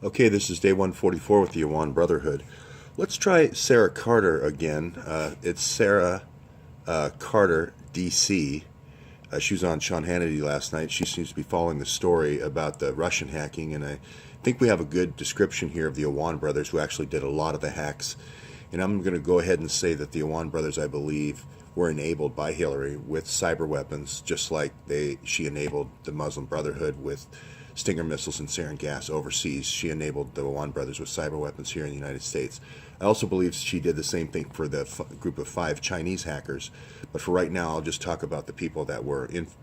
Okay, this is day 144 with the Awan Brotherhood. Let's try Sarah Carter again. It's Sarah Carter, DC. She was on Sean Hannity last night. She seems to be following the story about the Russian hacking, and I think we have a good description here of the Awan brothers who actually did a lot of the hacks. And I'm going to go ahead and say that the Awan brothers, I believe, were enabled by Hillary with cyber weapons, just like she enabled the Muslim Brotherhood with Stinger missiles and sarin gas overseas. She enabled the Awan brothers with cyber weapons here in the United States. I also believe she did the same thing for the group of 5 Chinese hackers. But for right now, I'll just talk about the people that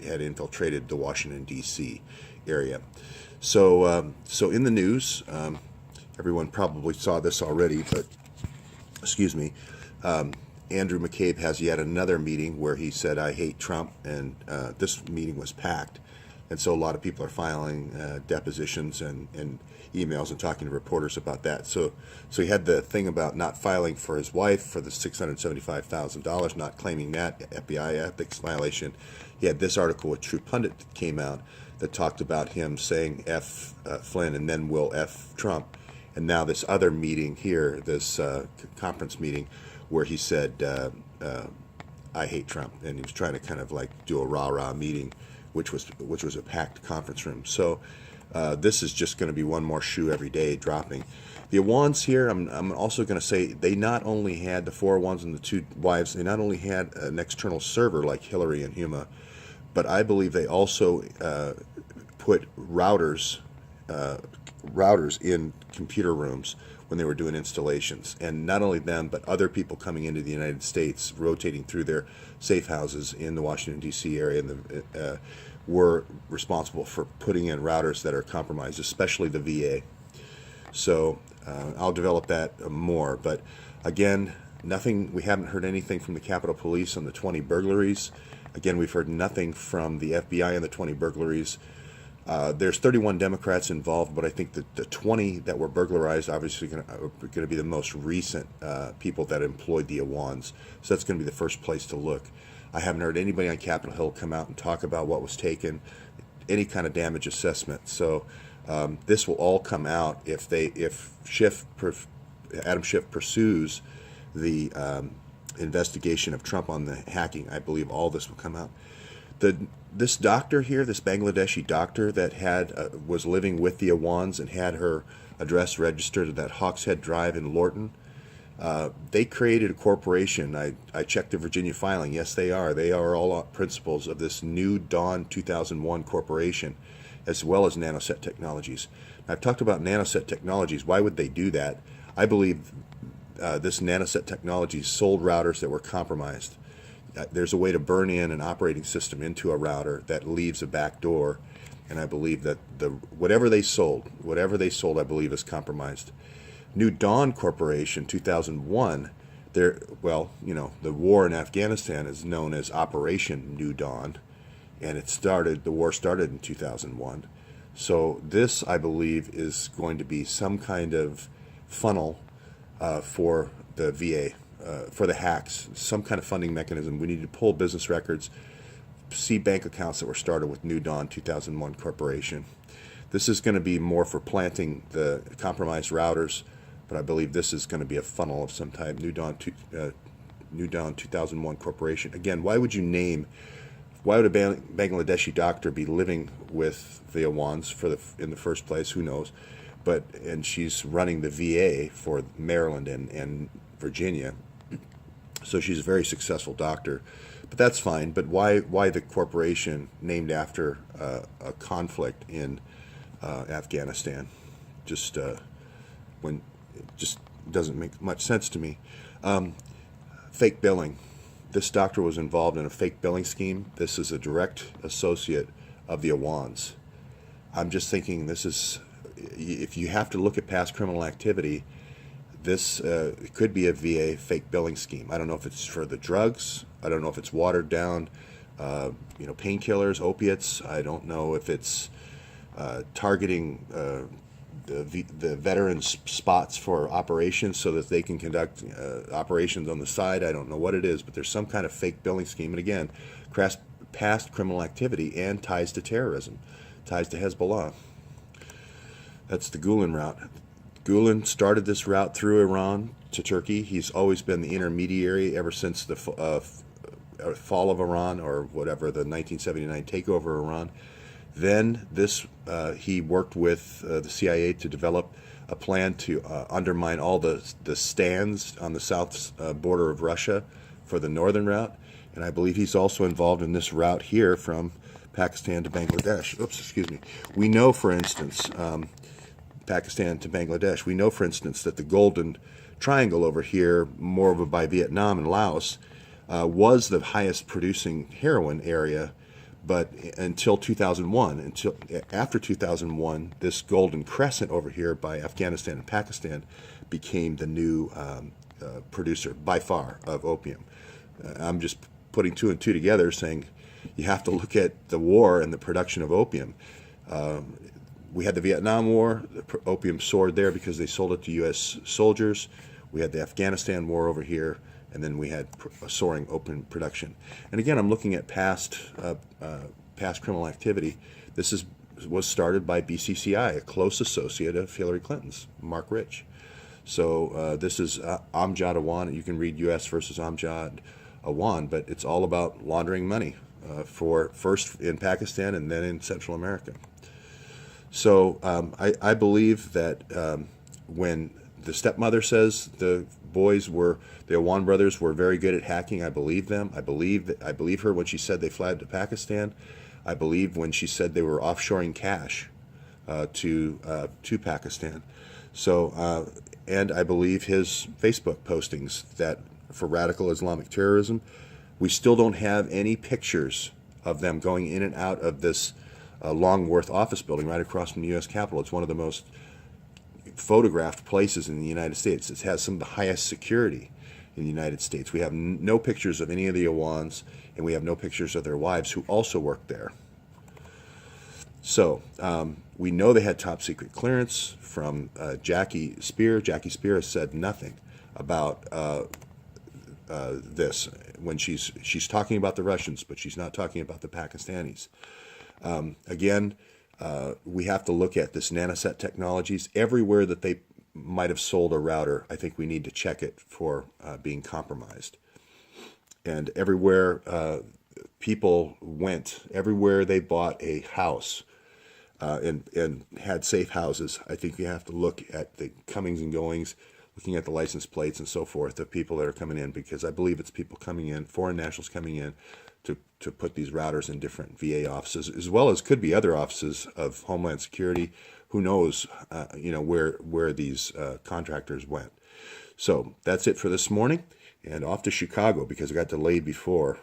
had infiltrated the Washington, D.C. area. So in the news, everyone probably saw this already, but excuse me, Andrew McCabe has yet another meeting where he said, "I hate Trump," and this meeting was packed. And so a lot of people are filing depositions and emails and talking to reporters about that. So he had the thing about not filing for his wife for the $675,000, not claiming that FBI ethics violation. He had this article with True Pundit that came out that talked about him saying F Flynn and then will F Trump. And now this other meeting here, this conference meeting, where he said, I hate Trump. And he was trying to kind of like do a rah-rah meeting, which was a packed conference room. So this is just going to be one more shoe every day dropping. The Awans here, I'm also going to say, they not only had the 4 Awans and the 2 wives, they not only had an external server like Hillary and Huma, but I believe they also put routers in computer rooms when they were doing installations. And not only them, but other people coming into the United States, rotating through their safe houses in the Washington, D.C. area, and were responsible for putting in routers that are compromised, especially the VA. So I'll develop that more. But again, we haven't heard anything from the Capitol Police on the 20 burglaries. Again, we've heard nothing from the FBI on the 20 burglaries. There's 31 Democrats involved, but I think that the 20 that were burglarized obviously are going to be the most recent people that employed the Awans. So that's going to be the first place to look. I haven't heard anybody on Capitol Hill come out and talk about what was taken, any kind of damage assessment. So this will all come out if Adam Schiff pursues the investigation of Trump on the hacking. I believe all this will come out. This doctor here, this Bangladeshi doctor that was living with the Awans and had her address registered at that Hawkshead Drive in Lorton, they created a corporation. I checked the Virginia filing. Yes, they are. They are all principals of this New Dawn 2001 corporation, as well as Nanoset Technologies. I've talked about Nanoset Technologies. Why would they do that? I believe this Nanoset Technologies sold routers that were compromised. There's a way to burn in an operating system into a router that leaves a back door, and I believe that whatever they sold, I believe is compromised. New Dawn Corporation, 2001. The war in Afghanistan is known as Operation New Dawn, and the war started in 2001. So this, I believe, is going to be some kind of funnel for the VA. For the hacks, some kind of funding mechanism. We need to pull business records, see bank accounts that were started with New Dawn 2001 Corporation. This is going to be more for planting the compromised routers, but I believe this is going to be a funnel of some type. New Dawn 2001 Corporation. Again, why would a Bangladeshi doctor be living with the Awans in the first place? Who knows? And she's running the VA for Maryland and Virginia. So she's a very successful doctor, but that's fine. But why the corporation named after a conflict in Afghanistan? Just doesn't make much sense to me. Fake billing. This doctor was involved in a fake billing scheme. This is a direct associate of the Awans. I'm just thinking if you have to look at past criminal activity, this could be a VA fake billing scheme. I don't know if it's for the drugs. I don't know if it's watered down, painkillers, opiates. I don't know if it's targeting the veterans' spots for operations so that they can conduct operations on the side. I don't know what it is, but there's some kind of fake billing scheme. And again, past criminal activity and ties to terrorism, ties to Hezbollah. That's the Gulen route. Gulen started this route through Iran to Turkey. He's always been the intermediary ever since the fall of Iran, or whatever, the 1979 takeover of Iran. Then he worked with the CIA to develop a plan to undermine all the stands on the south border of Russia for the northern route. And I believe he's also involved in this route here from Pakistan to Bangladesh. Oops, excuse me. We know, for instance, Pakistan to Bangladesh, we know, for instance, that the Golden Triangle over here, more over by Vietnam and Laos, was the highest producing heroin area, but until 2001, after 2001, this Golden Crescent over here by Afghanistan and Pakistan became the new producer by far of opium. I'm just putting two and two together, saying you have to look at the war and the production of opium. We had the Vietnam War. The opium soared there because they sold it to U.S. soldiers. We had the Afghanistan War over here, and then we had a soaring opium production. And again, I'm looking at past criminal activity. This was started by BCCI, a close associate of Hillary Clinton's, Mark Rich. So this is Amjad Awan. You can read U.S. versus Amjad Awan, but it's all about laundering money for first in Pakistan and then in Central America. So I believe that when the stepmother says the Awan brothers were very good at hacking, I believe them. I believe her when she said they fled to Pakistan. I believe when she said they were offshoring cash to Pakistan. So and I believe his Facebook postings that for radical Islamic terrorism, we still don't have any pictures of them going in and out of this Longworth office building right across from the U.S. Capitol. It's one of the most photographed places in the United States. It has some of the highest security in the United States. We have no pictures of any of the Awans, and we have no pictures of their wives who also worked there. So we know they had top secret clearance from Jackie Spear. Jackie Spear has said nothing about this when she's talking about the Russians, but she's not talking about the Pakistanis. Again, we have to look at this nanoset technologies. Everywhere that they might have sold a router, I think we need to check it for being compromised. And everywhere people went, everywhere they bought a house and had safe houses, I think you have to look at the comings and goings, looking at the license plates and so forth of people that are coming in, because I believe it's people coming in, foreign nationals coming in, to put these routers in different VA offices, as well as could be other offices of Homeland Security. Who knows, where these contractors went. So that's it for this morning, and off to Chicago because I got delayed before.